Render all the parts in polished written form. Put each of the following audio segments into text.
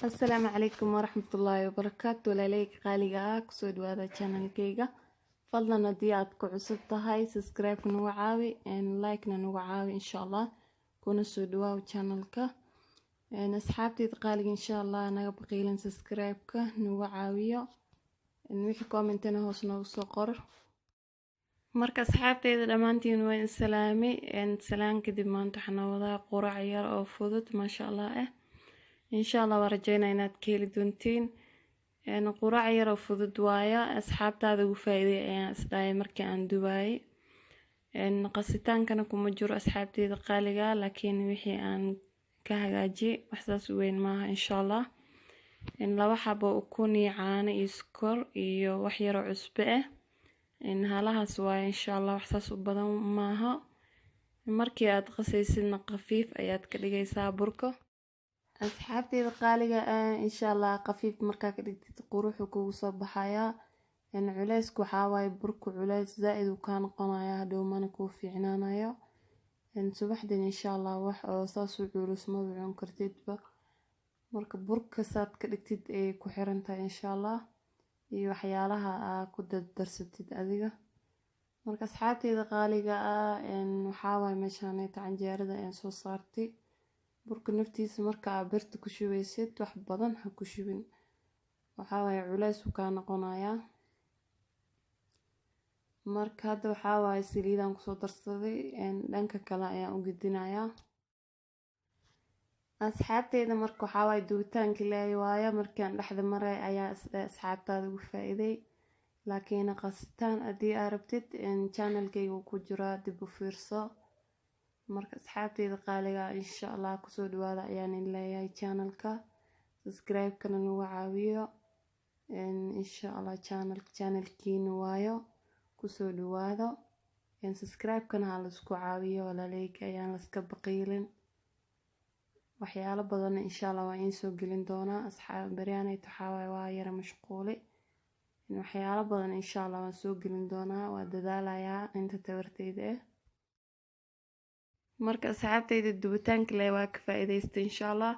السلام عليكم ورحمة الله وبركاته. لاليك قاليقا كسود هذا channel كيغا فضلا نديات كعصبت هاي سبسكرايب نوعاوي ان لايك نوعاوي ان شاء الله كون سودواو channel كا ان اصحابتي تقالي ان شاء الله انا بقيلن سبسكرايب كا نوعاويو ان ويحي كومنتنا هوس نوصو قر marka asxaabteyda dhamaantiin waa in salaami salaan kadib maanta waxaan wadaa qurac yar oo fudud maasha Allah insha Allah waan rajeynaa inaad ka heli doontiin qurac yar oo fudud waaya asxaabtaada ugu faa'iiday ayaan isdhahay markii aan dubaay qasitaankana kuma jiro asxaabteyda qaaliga laakiin wixii aan ka hagaajiyay wax saas weyn maaha insha Allah laba xabo ukun iyo caano iyo sonkor iyo wax yar oo cusbo halahaas waa insha Allah wax saas u badan maaha markii aad qasaysidna qafiif ayaad ka dhigaysaa burka asxaabteyda qaaliga insha Allah qafiif markaa ka dhigtid quruxu kugu soo baxaya culeysku waxa waaye burku culeys zaid uu ka noqonayaa hadhow mana ku fiicnaanayo subaxdin insha Allah wax oo saas u culus ma cun kartidba marka burka saad ka dhigtid ay ku xiran tahay insha Allah iyo waxyaalaha ku darsatid adiga marka asxaabteyda qaaliga waxa waaye meeshaan ay canjeerada aan soo saartay burka naftiisa marka birta ku shubeysid wax badan ha ku shubin waxa waaye culays uu ka noqonayaa marka hadda waxa waaye saliidaan ku soo darsaday dhanka kale ayaan u gidinayaa asxaabteyda marka waxa waaye dubitaanka ilaahay waaye markaan dhaxda maray ayaa asxaabtaada ugu faa'iiday laakiin qasitaan hadii aad rabtid channelkayga ku jira dib u fiirso marka asxaabteyda qaaliga insha Allah ku soo dhawaada ayaan leeyahay channelka subscribe kana nagu caawiyo insha Allah channelkiina waayo ku soo dhawaado subscribe kana la isku caawiyo walaaleyga ayaan la iska baqiilin waxyaalo badan insha Allah waan in soo gelin doonaa asxaab bariyaanay taxawaay waa yara mashquuli waxyaalo badan insha Allah waan soo gelin doonaa waa dadaalayaa inta tabarteyda marka asxaabteyda dubitaanka leh waa ka faa'iideystay insha Allah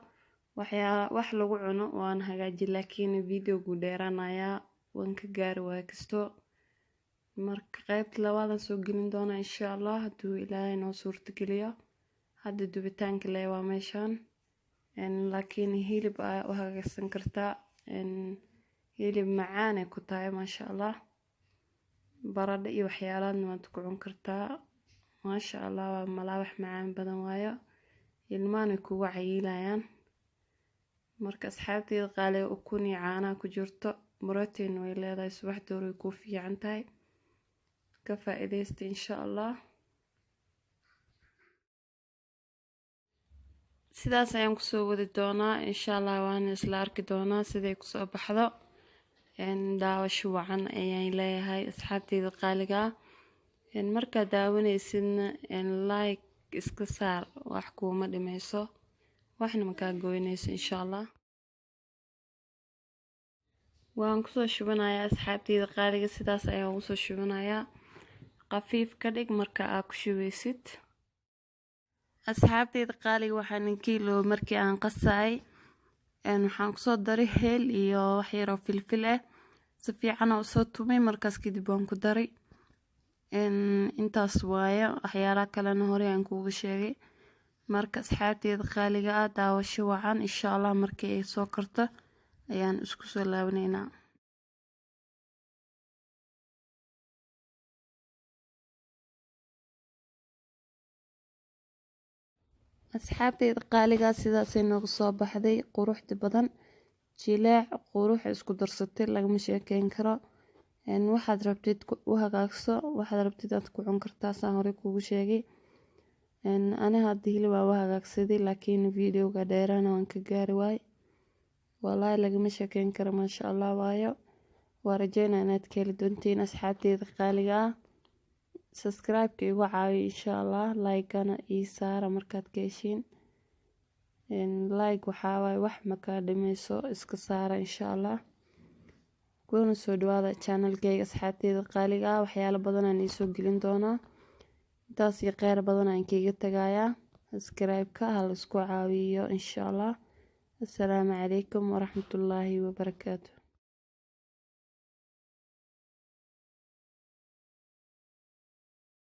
wax lagu cuno waan hagaajin laakiin video-gu dheeraanaya waan ka gaari waa kasto marka qaybta labaad soo gelin doona insha Allah haduu Ilaahay noo suurta geliyo hadda dubitaanka leh waa meeshaan laakiin hilib oo hagaagsan kartaa hilib macaan ay ku tahay maasha Allah baradho iyo waxyaalaadna waad ku cun kartaa maasha Allah waa malaawax macaan badan waayo ilmaana kugu cayilayaan marka asxaabteyda qaaliga ukun iyo caano ku jirto protein way leedahay subaxda hore ku fiican tahay ka faa'iideysta insha Allah sidaas ayaan ku soo wadi doonaa insha Allah waan isla arki doonaa siday ku soo baxdo daawasho wacan ayaan leeyahay asxaabteyda qaaliga marka daawanaysidna like iska saar wax kuma dhimayso waxna ma ka goynayso insha Allah waan ku soo shubanayaa asxaabteyda qaaliga sidaas ayaan u soo shubanayaa qafiif ka dhig marka aad ku shubeysid asxaabteyda qaaliga waxaan kiilo markii aan qasay waxaan ku soo daray heel iyo wax yar oo filfil si fiican oo soo tumay markaas kadib waan ku daray intaas waaye waxyaalaha kalena hore aan kuugu sheegay marka asxaabteyda qaaliga daawasho wacan insha Allah markii ay soo karto ayaan isku soo laabaneynaa asxaabteyda qaaliga sidaas ay noogu soo baxday quruxda badan jileec qurux isku darsatay lagama sheekeyn karo waxaad rabtid u hagaagso waxaad rabtid aad ku cun kartaa saan hore kuugu sheegay aniga hadda hilib waa hagaagsaday laakiin video-ga dheeraana waan ka gaari waay wallahi lagama sheekeyn karo maasha Allah waayo waa rajeynaa inaad ka heli doontiin asxaabteyda qaaliga subscribe-ka igu caawiyo insha Allah like-gana ii saara markaad ka heshiin like waxa waaye wax ma ka dhimayso iska saara insha Allah kuna soo dhawaada channelkayga asxaabteyda qaaliga waxyaalo badan aan soo gelin doonaa intaas iyo qeyr badan aan kaga tagayaa subscribe-ka hal isku caawiyo insha Allah السلام عليكم ورحمة الله وبركاته.